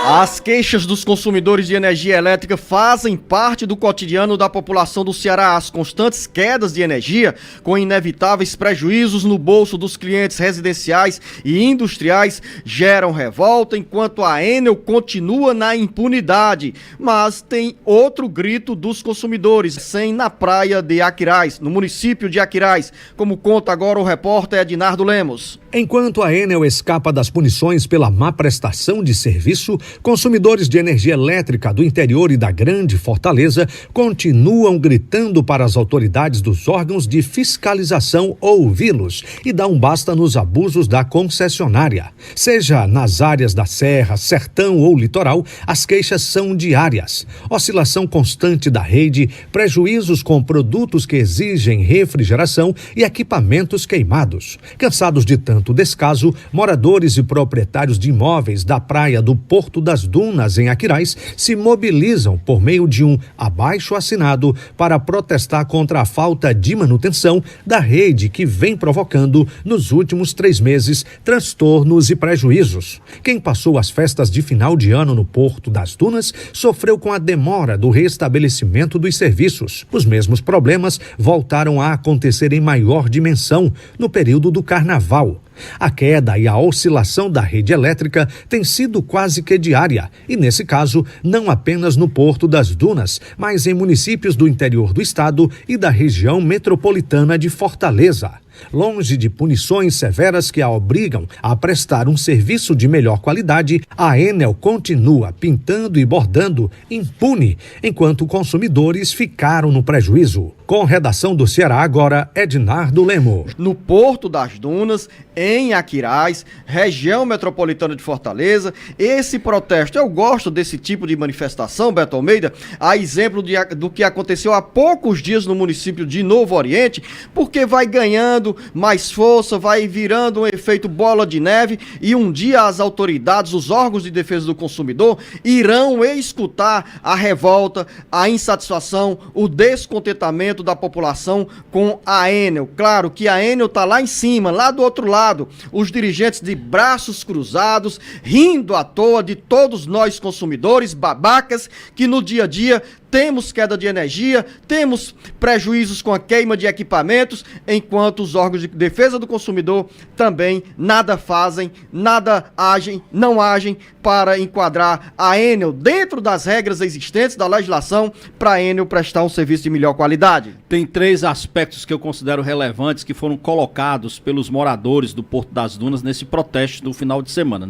As queixas dos consumidores de energia elétrica fazem parte do cotidiano da população do Ceará. As constantes quedas de energia, com inevitáveis prejuízos no bolso dos clientes residenciais e industriais, geram revolta, enquanto a Enel continua na impunidade. Mas tem outro grito dos consumidores, na praia de Aquiraz, no município de Aquiraz, como conta agora o repórter Ednardo Lemos. Enquanto a Enel escapa das punições pela má prestação de serviço, consumidores de energia elétrica do interior e da Grande Fortaleza continuam gritando para as autoridades dos órgãos de fiscalização ouvi-los e dar um basta nos abusos da concessionária. Seja nas áreas da Serra, Sertão ou Litoral, as queixas são diárias. Oscilação constante da rede, prejuízos com produtos que exigem refrigeração e equipamentos queimados. Cansados de tanto descaso, moradores e proprietários de imóveis da praia do Porto das Dunas, em Aquiraz, se mobilizam por meio de um abaixo-assinado para protestar contra a falta de manutenção da rede que vem provocando, nos últimos 3 meses, transtornos e prejuízos. Quem passou as festas de final de ano no Porto das Dunas sofreu com a demora do restabelecimento dos serviços. Os mesmos problemas voltaram a acontecer em maior dimensão no período do Carnaval. A queda e a oscilação da rede elétrica tem sido quase que diária, e nesse caso, não apenas no Porto das Dunas, mas em municípios do interior do estado e da região metropolitana de Fortaleza. Longe de punições severas que a obrigam a prestar um serviço de melhor qualidade, a Enel continua pintando e bordando impune, enquanto consumidores ficaram no prejuízo. Com redação do Ceará agora, Ednardo Lemos. No Porto das Dunas, em Aquiraz, região metropolitana de Fortaleza, esse protesto, eu gosto desse tipo de manifestação, Beto Almeida, a exemplo do que aconteceu há poucos dias no município de Novo Oriente, porque vai ganhando mais força, vai virando um efeito bola de neve e um dia as autoridades, os órgãos de defesa do consumidor irão escutar a revolta, a insatisfação, o descontentamento da população com a Enel. Claro que a Enel está lá em cima, lá do outro lado, os dirigentes de braços cruzados, rindo à toa de todos nós consumidores, babacas, que no dia a dia temos queda de energia, temos prejuízos com a queima de equipamentos, enquanto os órgãos de defesa do consumidor também nada fazem, não agem para enquadrar a Enel dentro das regras existentes da legislação para a Enel prestar um serviço de melhor qualidade. Tem 3 aspectos que eu considero relevantes que foram colocados pelos moradores do Porto das Dunas nesse protesto do final de semana.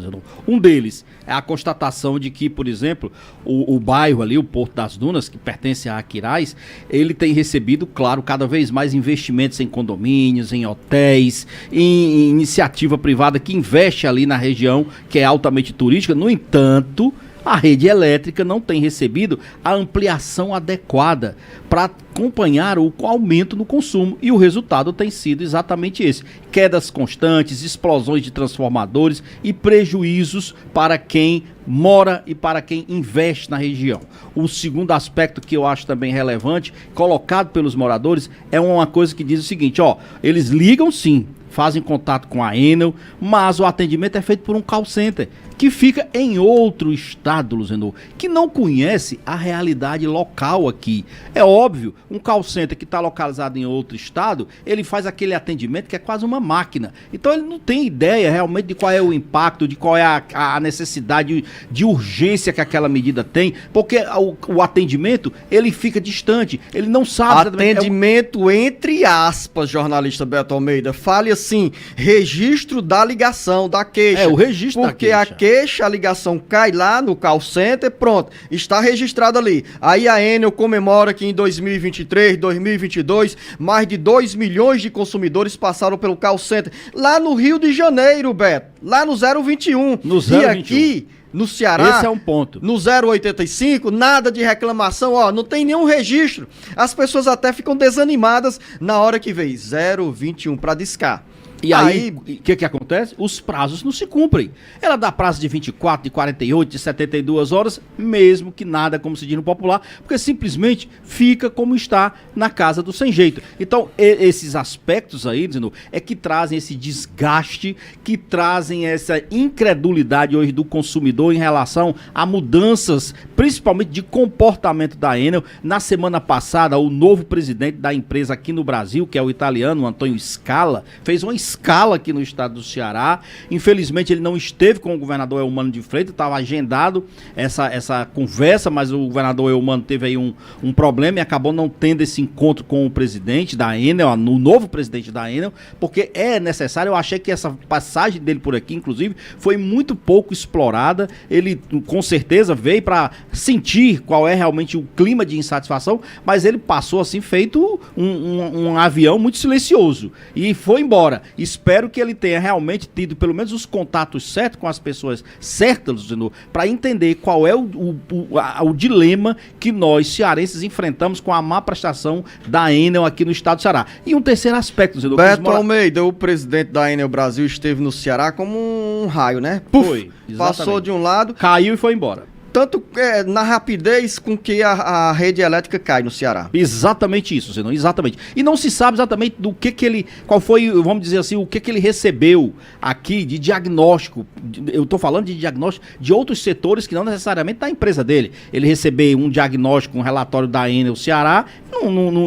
Um deles é a constatação de que, por exemplo, o bairro ali, o Porto das Dunas, que pertence a Aquiraz, ele tem recebido, claro, cada vez mais investimentos em condomínios, em hotéis, em iniciativa privada que investe ali na região, que é altamente turística. No entanto, a rede elétrica não tem recebido a ampliação adequada para acompanhar o aumento no consumo, e o resultado tem sido exatamente esse: quedas constantes, explosões de transformadores e prejuízos para quem mora e para quem investe na região. O segundo aspecto que eu acho também relevante, colocado pelos moradores, é uma coisa que diz o seguinte: eles ligam sim, fazem contato com a Enel, mas o atendimento é feito por um call center que fica em outro estado, Luzenor, que não conhece a realidade local aqui. É óbvio, um call center que está localizado em outro estado, ele faz aquele atendimento que é quase uma máquina. Então ele não tem ideia realmente de qual é o impacto, de qual é a necessidade de urgência que aquela medida tem, porque o atendimento, ele fica distante, ele não sabe... Atendimento entre aspas, jornalista Beto Almeida, fale assim, registro da ligação, da queixa. O registro da queixa. Porque a ligação cai lá no call center, pronto, está registrado ali. Aí a Enel comemora que em 2023, 2022, mais de 2 milhões de consumidores passaram pelo call center. Lá no Rio de Janeiro, Beto, lá no 021. No 021. E aqui... no Ceará, esse é um ponto. No 085, nada de reclamação, não tem nenhum registro. As pessoas até ficam desanimadas na hora que vem 021 para discar. E aí, o que acontece? Os prazos não se cumprem. Ela dá prazo de 24, de 48, de 72 horas, mesmo que nada, como se diz no popular, porque simplesmente fica como está na casa do sem jeito. Então, esses aspectos aí, dizendo, é que trazem esse desgaste, que trazem essa incredulidade hoje do consumidor em relação a mudanças, principalmente de comportamento da Enel. Na semana passada, o novo presidente da empresa aqui no Brasil, que é o italiano, Antônio Scala, fez uma escala aqui no estado do Ceará. Infelizmente ele não esteve com o governador Eumano de Freitas, estava agendado essa conversa, mas o governador Eumano teve aí um problema e acabou não tendo esse encontro com o presidente da Enel, o novo presidente da Enel, porque é necessário. Eu achei que essa passagem dele por aqui, inclusive, foi muito pouco explorada. Ele com certeza veio para sentir qual é realmente o clima de insatisfação, mas ele passou assim feito um avião muito silencioso e foi embora. Espero que ele tenha realmente tido pelo menos os contatos certos com as pessoas certas, para entender qual é o dilema que nós cearenses enfrentamos com a má prestação da Enel aqui no estado do Ceará. E um terceiro aspecto, Beto Almeida, o presidente da Enel Brasil, esteve no Ceará como um raio, né? Puf, foi, passou de um lado, caiu e foi embora. Tanto na rapidez com que a rede elétrica cai no Ceará. Exatamente isso, Zenão, exatamente. E não se sabe exatamente do que ele, qual foi, vamos dizer assim, o que ele recebeu aqui de diagnóstico. Eu estou falando de diagnóstico de outros setores que não necessariamente da empresa dele. Ele recebeu um diagnóstico, um relatório da Enel Ceará,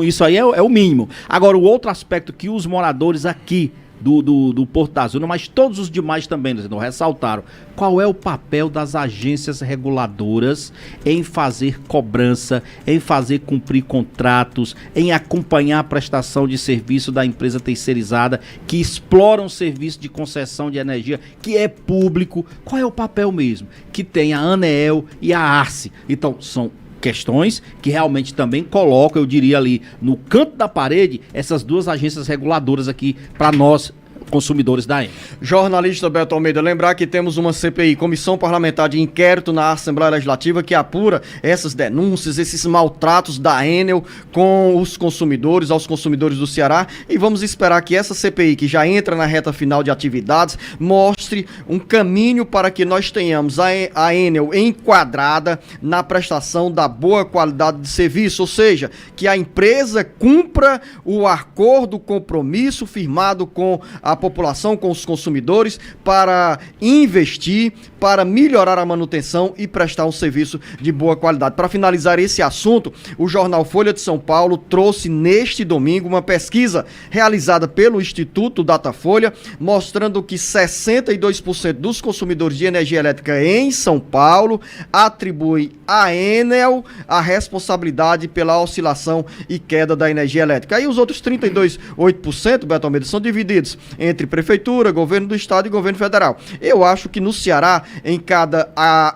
isso aí é o mínimo. Agora, o outro aspecto que os moradores aqui do Porto das Dunas, mas todos os demais também, ressaltaram qual é o papel das agências reguladoras em fazer cobrança, em fazer cumprir contratos, em acompanhar a prestação de serviço da empresa terceirizada que explora um serviço de concessão de energia que é público. Qual é o papel mesmo? Que tem a ANEEL e a ARCE. Então, são questões que realmente também colocam, eu diria ali, no canto da parede, essas duas agências reguladoras aqui para nós, consumidores da Enel. Jornalista Beto Almeida, lembrar que temos uma CPI, Comissão Parlamentar de Inquérito na Assembleia Legislativa, que apura essas denúncias, esses maltratos da Enel com os consumidores, aos consumidores do Ceará, e vamos esperar que essa CPI, que já entra na reta final de atividades, mostre um caminho para que nós tenhamos a Enel enquadrada na prestação da boa qualidade de serviço, ou seja, que a empresa cumpra o acordo, o compromisso firmado com a população, com os consumidores, para investir, para melhorar a manutenção e prestar um serviço de boa qualidade. Para finalizar esse assunto, o jornal Folha de São Paulo trouxe neste domingo uma pesquisa realizada pelo Instituto Datafolha, mostrando que 62% dos consumidores de energia elétrica em São Paulo atribuem à Enel a responsabilidade pela oscilação e queda da energia elétrica. Aí os outros 32,8%, Beto Almeida, são divididos entre prefeitura, governo do estado e governo federal. Eu acho que no Ceará, em cada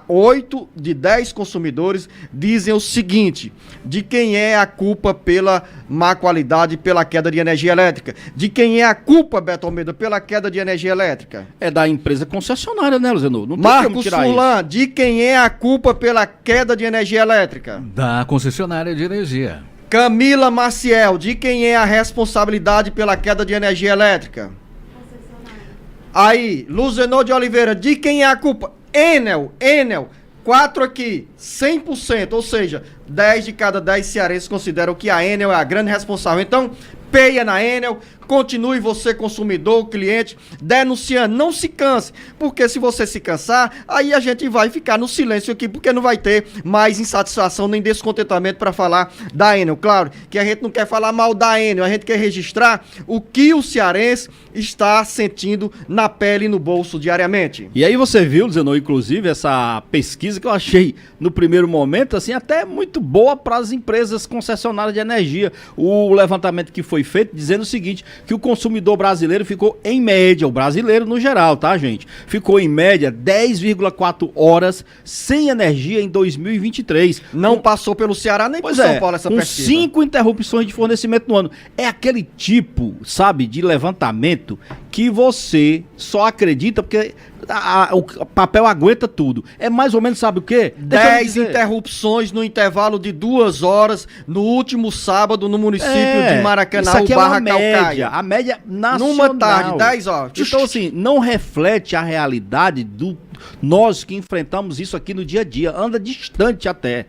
8 de 10 consumidores dizem o seguinte: de quem é a culpa pela má qualidade, pela queda de energia elétrica? De quem é a culpa, Beto Almeida, pela queda de energia elétrica? É da empresa concessionária, né, Luziano? Não tem Marcos como tirar Furlan, de quem é a culpa pela queda de energia elétrica? Da concessionária de energia. Camila Maciel, de quem é a responsabilidade pela queda de energia elétrica? Aí, Luzenor de Oliveira, de quem é a culpa? Enel, 4 aqui, 100%, ou seja, 10 de cada 10 cearenses consideram que a Enel é a grande responsável. Então, peia na Enel, continue você, consumidor, cliente, denunciando, não se canse, porque se você se cansar, aí a gente vai ficar no silêncio aqui, porque não vai ter mais insatisfação nem descontentamento para falar da Enel. Claro que a gente não quer falar mal da Enel, a gente quer registrar o que o cearense está sentindo na pele e no bolso diariamente. E aí você viu, Zenon, inclusive, essa pesquisa que eu achei, no primeiro momento, assim, até muito boa para as empresas concessionárias de energia. O levantamento que foi feito dizendo o seguinte, que o consumidor brasileiro ficou em média, o brasileiro no geral, tá, gente? Ficou em média 10,4 horas sem energia em 2023. Não passou pelo Ceará nem por São Paulo essa pesquisa. Com 5 interrupções de fornecimento no ano. É aquele tipo, sabe, de levantamento que você só acredita porque o papel aguenta tudo. É mais ou menos, sabe o quê? Deixa eu lhe 10 dizer. interrupções no intervalo de 2 horas no último sábado no município de Maracanã, isso aqui é uma barra média, Calcaia. a média nacional. Numa tarde, 10 horas. Então, assim, não reflete a realidade do nós que enfrentamos isso aqui no dia a dia. Anda distante até.